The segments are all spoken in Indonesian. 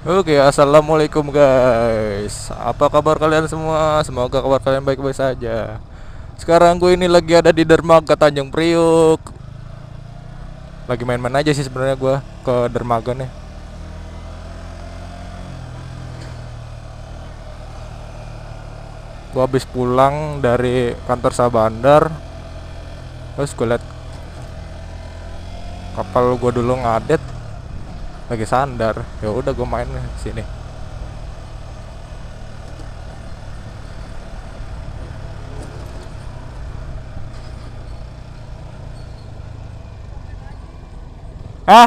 Oke, assalamualaikum guys. Apa kabar kalian semua? Semoga kabar kalian baik-baik saja. Sekarang gue ini lagi ada di dermaga Tanjung Priuk. Lagi main-main aja sih sebenarnya gue ke dermaga nih. Gue habis pulang dari kantor Sabandar. Terus gue liat kapal gue dulu ngadet lagi sandar. Ya udah gue main di sini. Hah?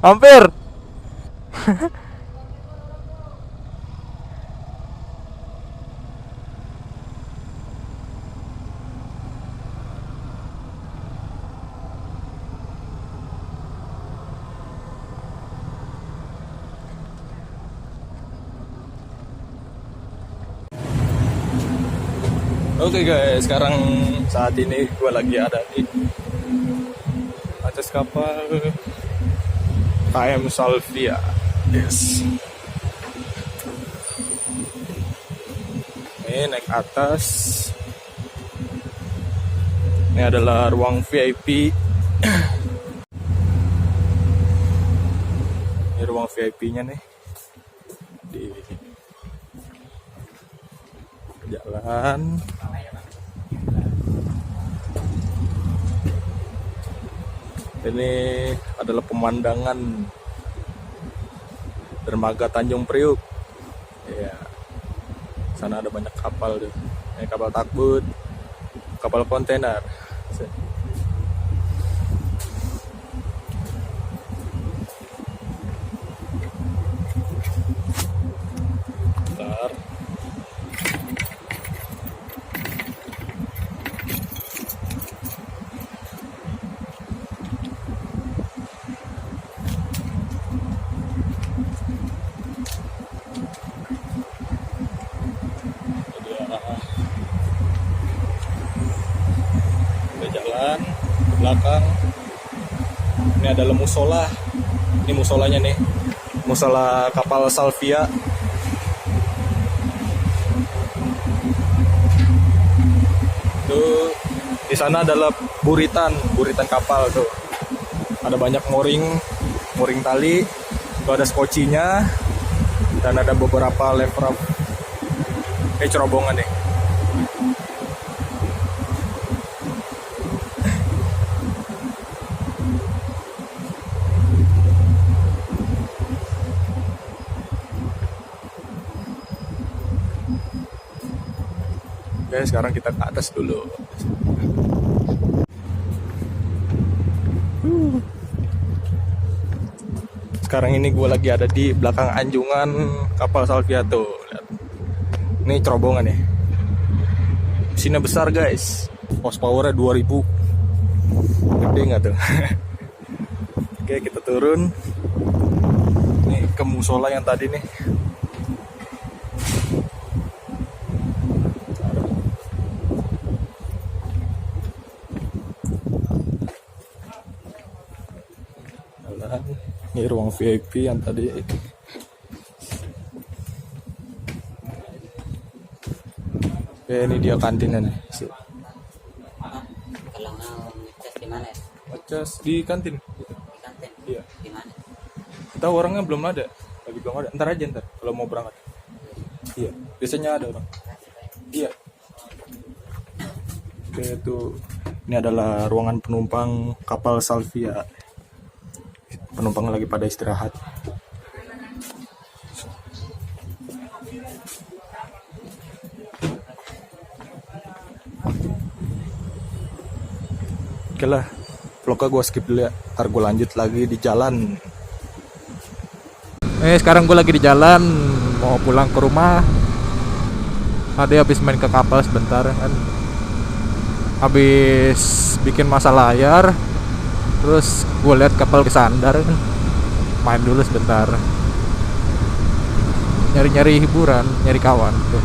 Hampir. Oke guys, sekarang saat ini gue lagi ada di atas kapal KM Salvia. Yes. Ini naik atas. Ini adalah ruang VIP. Ini ruang VIP-nya nih. Di jalan. Ini adalah pemandangan dermaga Tanjung Priuk. Ya, sana ada banyak kapal tuh. Ini kapal takbut, kapal kontainer. Bentar. Kita jalan ke belakang. Ini adalah musola. Ini musolanya nih. Musola kapal Salvia. Tuh, di sana adalah buritan kapal tuh. Ada banyak mooring tali, tuh ada skocinya, dan ada beberapa lever cerobongan nih. Oke, sekarang kita ke atas dulu. Sekarang ini gue lagi ada di belakang anjungan kapal Salvia tuh. Lihat. Ini cerobongan ya. Mesinnya besar guys. Horsepower-nya 2000. Gede nggak tuh? Oke, kita turun. Nih ke musola yang tadi nih. Ini ruang VIP yang tadi. Oke, ini dia kantinnya nih. Kalau mau ngecas di mana ya? Ngecas di kantin. Di kantin? Iya. Di mana? Kita orangnya belum ada. Lagi belum ada. Ntar aja kalau mau berangkat. Iya. Biasanya ada orang. Iya. Oke, itu ini adalah ruangan penumpang kapal Salvia. Penumpang lagi pada istirahat. Oke lah, vlognya gue skip dulu ya. Ntar gue lanjut lagi di jalan. Sekarang gue lagi di jalan, mau pulang ke rumah. Tadi habis main ke kapal sebentar kan. Habis bikin masa layar. Terus gue lihat kapal kesandar kan. Main dulu sebentar. Nyari-nyari hiburan, nyari kawan tuh.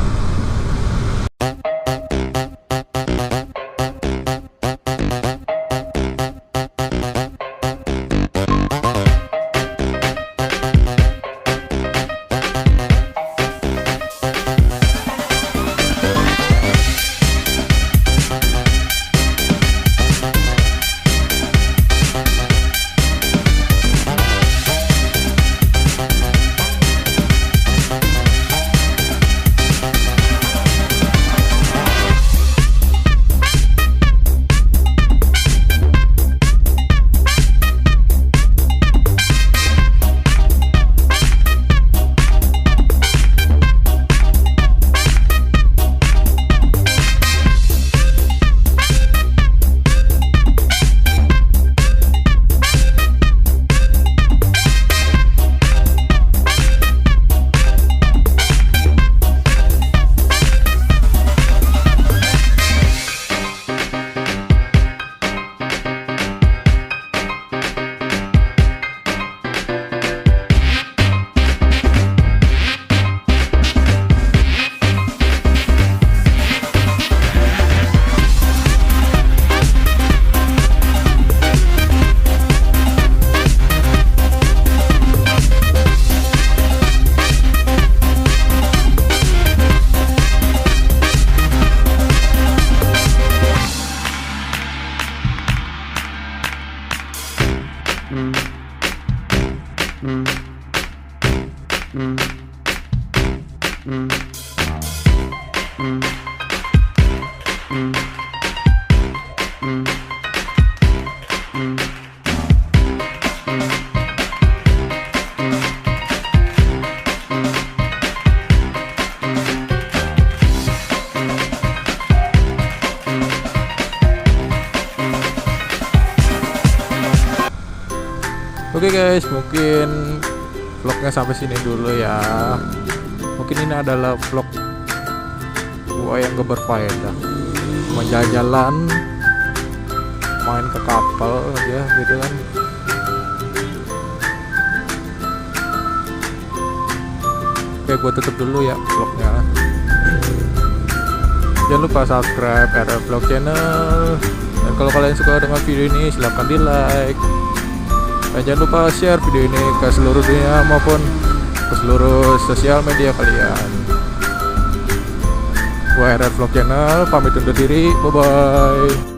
Oke guys, mungkin vlognya sampai sini dulu ya. Mungkin ini adalah vlog gua yang gak berfaedah, cuma jalan-jalan, main ke kapal aja gitu kan. Oke, gua tutup dulu ya vlognya. Jangan lupa subscribe RR Vlog Channel, dan kalau kalian suka dengan video ini silahkan di like. Dan jangan lupa share video ini ke seluruh dunia maupun ke seluruh sosial media kalian. Gua RR Vlog Channel pamit undur diri, bye bye.